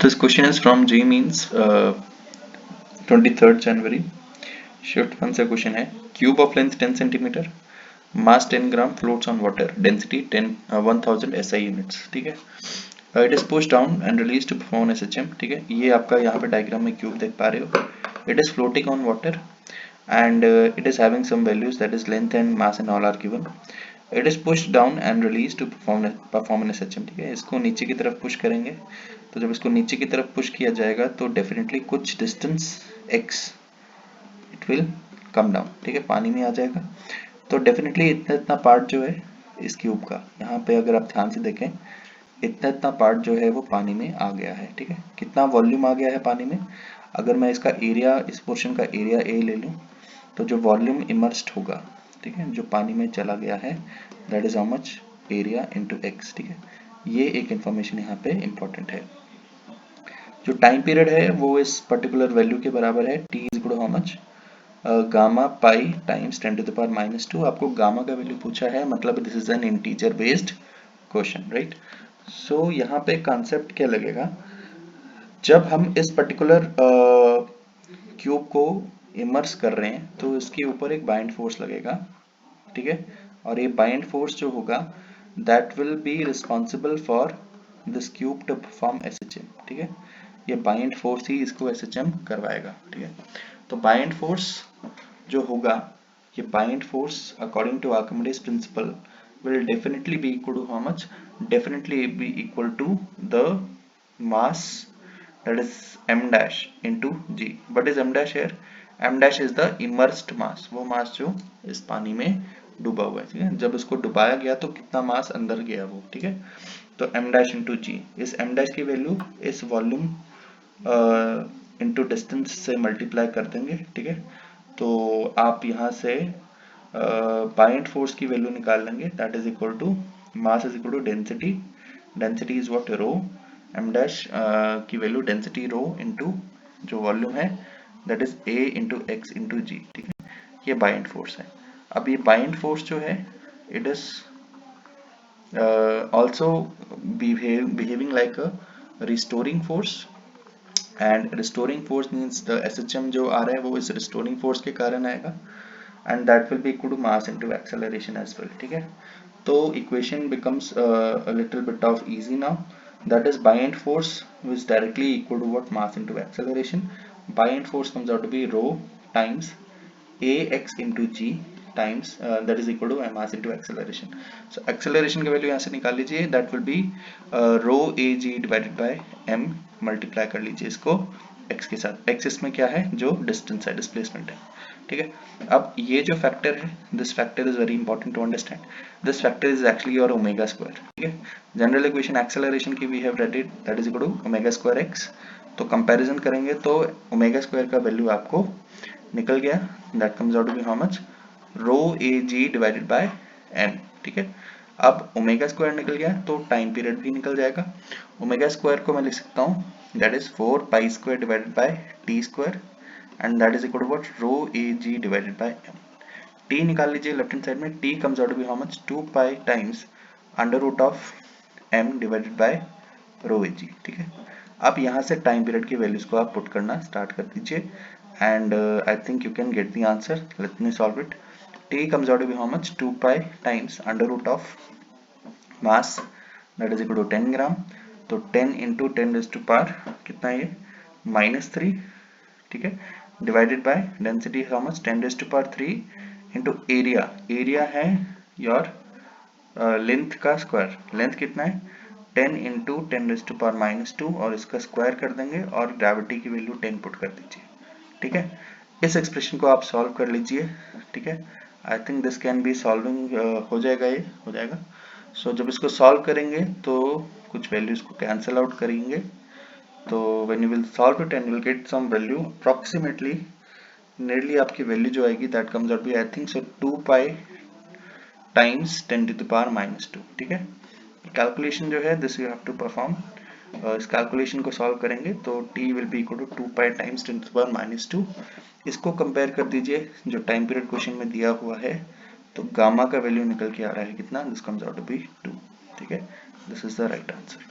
This question is from G Means 23rd January. Shift 1 से question है cube of length 10 cm, mass 10 gram, floats on water, density 1000 SI units. ठीक है. It is pushed down and released to perform SHM. ठीक है. ये आपका यहाँ पे डायग्राम में क्यूब देख पा रहे हो. It is floating on water and it is having some values, that is length and mass and all are given. It is pushed down and released to perform an SHM. ठीक है. इसको नीचे की तरफ पुश करेंगे, तो जब इसको नीचे की तरफ पुश किया जाएगा तो डेफिनेटली कुछ distance x it will come down. ठीक है, पानी में आ जाएगा. तो डेफिनेटली इतना इतना पार्ट जो है इस क्यूब का, यहाँ पे अगर आप ध्यान से देखें, इतना इतना पार्ट जो है वो पानी में आ गया है. ठीक है, कितना वॉल्यूम आ गया है पानी में. अगर मैं इसका एरिया, इस पोर्शन का एरिया ए ले लूँ, तो जो वॉल्यूम इमर्स्ड होगा, ठीक है, जो पानी में चला गया है, that is how much area into x. ठीक है, ये एक इंफॉर्मेशन यहाँ पे इंपॉर्टेंट है. जो टाइम पीरियड है वो इस पर्टिकुलर वैल्यू के बराबर है. T is equal to how much, gamma pi times 10 to the power -2. आपको गामा का वैल्यू पूछा है, मतलब this is an integer based question, right. So यहाँ पे कॉन्सेप्ट क्या लगेगा, जब हम इस पर्टिकुलर क्यूब को इमर्स कर रहे हैं तो इसके ऊपर एक बाइंड फोर्स लगेगा. ठीक है, और ये बाइंड फोर्स जो होगा that will be responsible for this cube two perform SHM. ठीक है, ये बाइंड फोर्स ही इसको SHM करवाएगा. ठीक है, तो बाइंड फोर्स जो होगा, ये buoyant force according to Archimedes principle will definitely be equal to how much, definitely be equal to the mass, that is m dash into g. What is m dash here? m dash is the immersed mass, वो मास जो इस पानी में डूबा हुआ है. ठीक है, जब इसको डुबाया गया तो कितना मास अंदर गया वो. ठीक है, तो m dash into g, इस m dash की वैल्यू इस वॉल्यूम इंटू डिस्टेंस से मल्टीप्लाई कर देंगे. ठीक है, तो आप यहाँ से बाइंड फोर्स की वैल्यू निकाल लेंगे, that is equal to mass is equal to density. Density is what, rho. M dash की वैल्यू डेंसिटी रो इनटू जो वॉल्यूम है that is A into X into G. ठीक है, ये बाइंड फोर्स है. अब ये बाइंड फोर्स जो है it is also behaving like a restoring force, and restoring force means the SHM जो आ रहा है वो इस रिस्टोरिंग फोर्स के कारण आएगा, and that will be equal to mass into acceleration as well. ठीक है, तो equation becomes a little bit of easy now. That is buoyant force is directly equal to what, mass into acceleration. Buoyant force comes out to be rho times ax into g times that is equal to mass into acceleration. So acceleration की value यहाँ से निकाल लीजिए, that will be rho ag divided by m, multiply कर लीजिए इसको x के साथ. x इसमें क्या है, जो डिस्टेंस है, डिस्प्लेसमेंट है. ठीक है, अब ये जो फैक्टर है, this factor is very important to understand. This factor is actually your omega square. ठीक है, जनरल इक्वेशन एक्सेलरेशन की we have read it, that is equal to omega square x. तो कंपैरिजन करेंगे तो ओमेगा स्क्वायर का value आपको निकल गया, that comes out to be how much, rho a g divided by m. ठीक है, अब ओमेगा स्क्वायर निकल गया तो टाइम पीरियड भी निकल जाएगा. ओमेगा स्क्वायर को मैं लिख सकता हूँ, that is 4 pi square divided by T square, and that is equal to what, rho ag divided by m. t निकाल लीजिए लेफ्ट हैंड साइड में, t comes out to be how much, 2 pi times under root of m divided by rho ag. ठीक है, अब यहाँ से time period की values को आप पुट करना स्टार्ट कर दीजिए, and I think you can get the answer. Let me solve it. t comes out to be how much, 2 pi times under root of mass that is equal to 10 ग्राम. तो 10 into 10 raised to power कितना है ये, -3. ठीक है, divided by density how much, 10 raised to power 3 into area. Area है your length का square. Length कितना है, 10 इंटू 10 raised to power -2, और इसका स्क्वायर कर देंगे और ग्रेविटी की वैल्यू 10 पुट कर दीजिए. ठीक है, इस एक्सप्रेशन को आप सॉल्व कर लीजिए. ठीक है, I think this can be solving, हो जाएगा, ये हो जाएगा. सो जब इसको सॉल्व करेंगे तो कुछ वैल्यूज को कैंसिल आउट करेंगे, तो when you will solve it and you will get some value approximately nearly आपकी वैल्यू जो आएगी that comes out to be I think so 2 pi times 10 to the power -2. ठीक है, कैलकुलेशन जो है this you have to perform. इस calculation को solve करेंगे तो t will be equal to 2 pi times 10 to the power -2. इसको compare कर दीजिए जो टाइम पीरियड क्वेश्चन में दिया हुआ है, तो गामा का वैल्यू निकल के आ रहा है कितना, this comes out to be 2. ठीक है, this is the right answer.